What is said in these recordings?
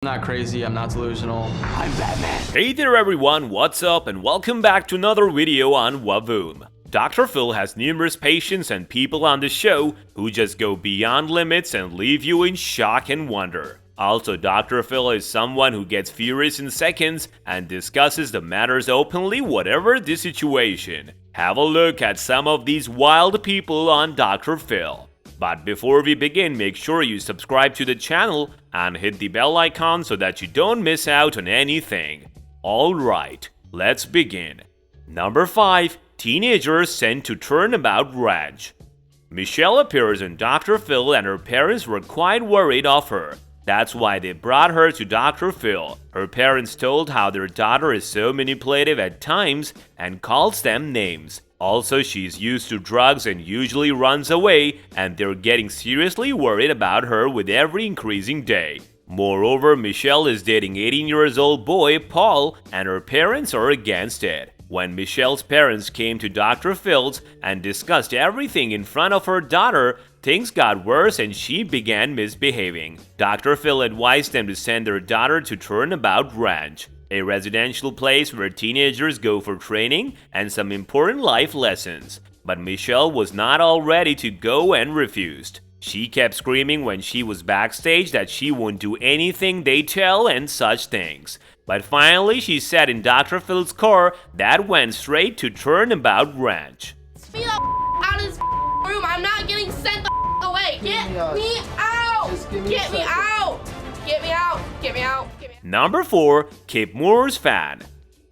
not crazy, I'm not delusional. I'm Batman. Hey there everyone, what's up and welcome back to another video on Vavoom. Dr. Phil has numerous patients and people on the show who just go beyond limits and leave you in shock and wonder. Also, Dr. Phil is someone who gets furious in seconds and discusses the matters openly whatever the situation. Have a look at some of these wild people on Dr. Phil. But before we begin, make sure you subscribe to the channel and hit the bell icon so that you don't miss out on anything. Alright, let's begin. Number 5. Teenagers sent to Turnabout Ranch. Michelle appears in Dr. Phil and her parents were quite worried of her. That's why they brought her to Dr. Phil. Her parents told how their daughter is so manipulative at times and calls them names. Also, she's used to drugs and usually runs away, and they're getting seriously worried about her with every increasing day. Moreover, Michelle is dating 18-year-old boy Paul, and her parents are against it. When Michelle's parents came to Dr. Phil's and discussed everything in front of her daughter, things got worse and she began misbehaving. Dr. Phil advised them to send their daughter to Turnabout Ranch, a residential place where teenagers go for training and some important life lessons. But Michelle was not all ready to go and refused. She kept screaming when she was backstage that she won't do anything they tell and such things. But finally, she sat in Dr. Phil's car that went straight to Turnabout Ranch. Get me the out of this room. I'm not getting sent the away. Get me out. Get me out. Get me out. Get me out. Number 4. Kip Moore's fan.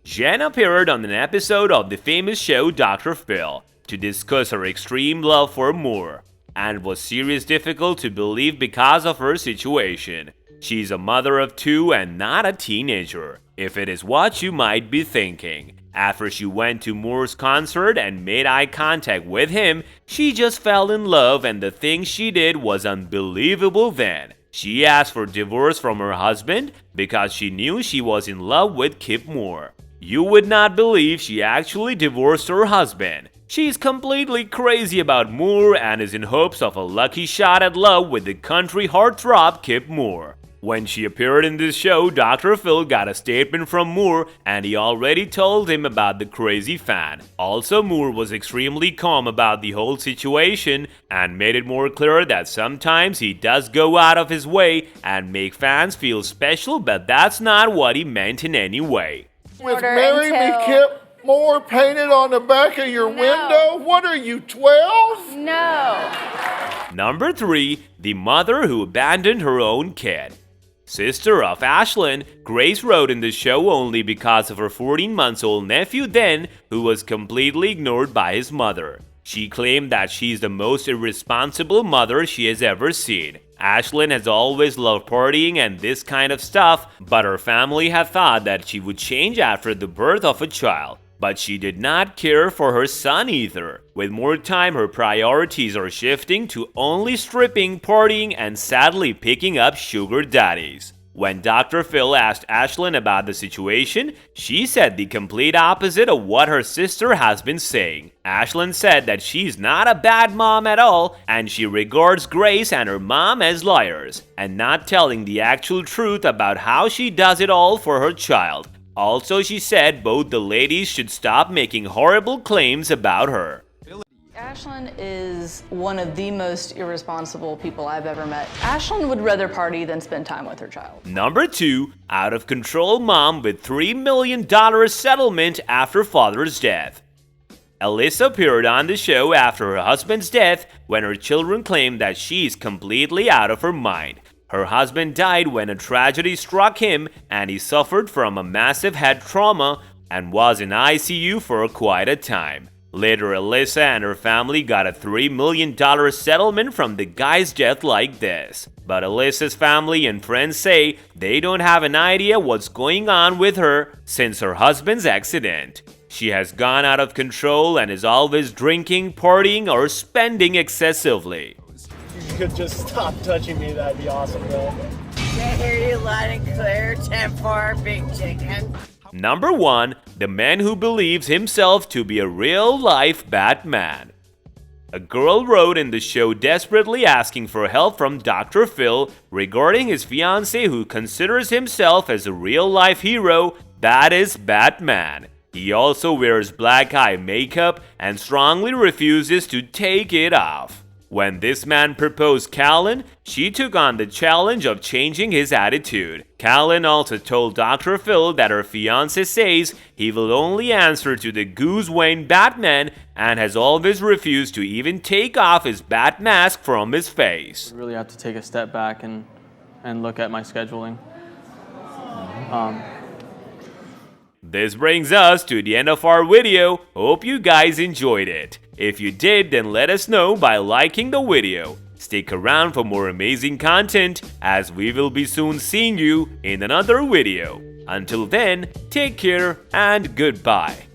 Jen appeared on an episode of the famous show Dr. Phil to discuss her extreme love for Moore, and was seriously difficult to believe because of her situation. She's a mother of 2 and not a teenager, if it is what you might be thinking. After she went to Moore's concert and made eye contact with him, she just fell in love, and the things she did was unbelievable then. She asked for divorce from her husband because she knew she was in love with Kip Moore. You would not believe she actually divorced her husband. She's completely crazy about Moore and is in hopes of a lucky shot at love with the country heartthrob Kip Moore. When she appeared in this show, Dr. Phil got a statement from Moore and he already told him about the crazy fan. Also, Moore was extremely calm about the whole situation and made it more clear that sometimes he does go out of his way and make fans feel special, but that's not what he meant in any way. With Marry Me Kip Moore painted on the back of your window? What are you, 12? No. Number 3. The mother who abandoned her own kid. Sister of Ashlyn, Grace wrote in the show only because of her 14-month-old nephew then, who was completely ignored by his mother. She claimed that she's the most irresponsible mother she has ever seen. Ashlyn has always loved partying and this kind of stuff, but her family had thought that she would change after the birth of a child. But she did not care for her son either. With more time, her priorities are shifting to only stripping, partying, and sadly picking up sugar daddies. When Dr. Phil asked Ashlyn about the situation, she said the complete opposite of what her sister has been saying. Ashlyn said that she's not a bad mom at all, and she regards Grace and her mom as liars, and not telling the actual truth about how she does it all for her child. Also, she said both the ladies should stop making horrible claims about her. Ashlyn is one of the most irresponsible people I've ever met. Ashlyn would rather party than spend time with her child. Number 2. Out of control mom with $3 million settlement after father's death. Alyssa appeared on the show after her husband's death when her children claimed that she's completely out of her mind. Her husband died when a tragedy struck him and he suffered from a massive head trauma and was in ICU for quite a time. Later, Alyssa and her family got a $3 million settlement from the guy's death like this. But Alyssa's family and friends say they don't have an idea what's going on with her since her husband's accident. She has gone out of control and is always drinking, partying, or spending excessively. If you could just stop touching me, that'd be awesome, bro. Can't hear you loud and clear. 10-4, big chicken. Number 1. The man who believes himself to be a real-life Batman. A girl wrote in the show desperately asking for help from Dr. Phil regarding his fiancé who considers himself as a real-life hero, that is Batman. He also wears black eye makeup and strongly refuses to take it off. When this man proposed Callan, she took on the challenge of changing his attitude. Callan also told Dr. Phil that her fiancé says he will only answer to the Goose Wayne Batman and has always refused to even take off his bat mask from his face. I really have to take a step back and look at my scheduling. This brings us to the end of our video. Hope you guys enjoyed it. If you did, then let us know by liking the video. Stick around for more amazing content, as we will be soon seeing you in another video. Until then, take care and goodbye.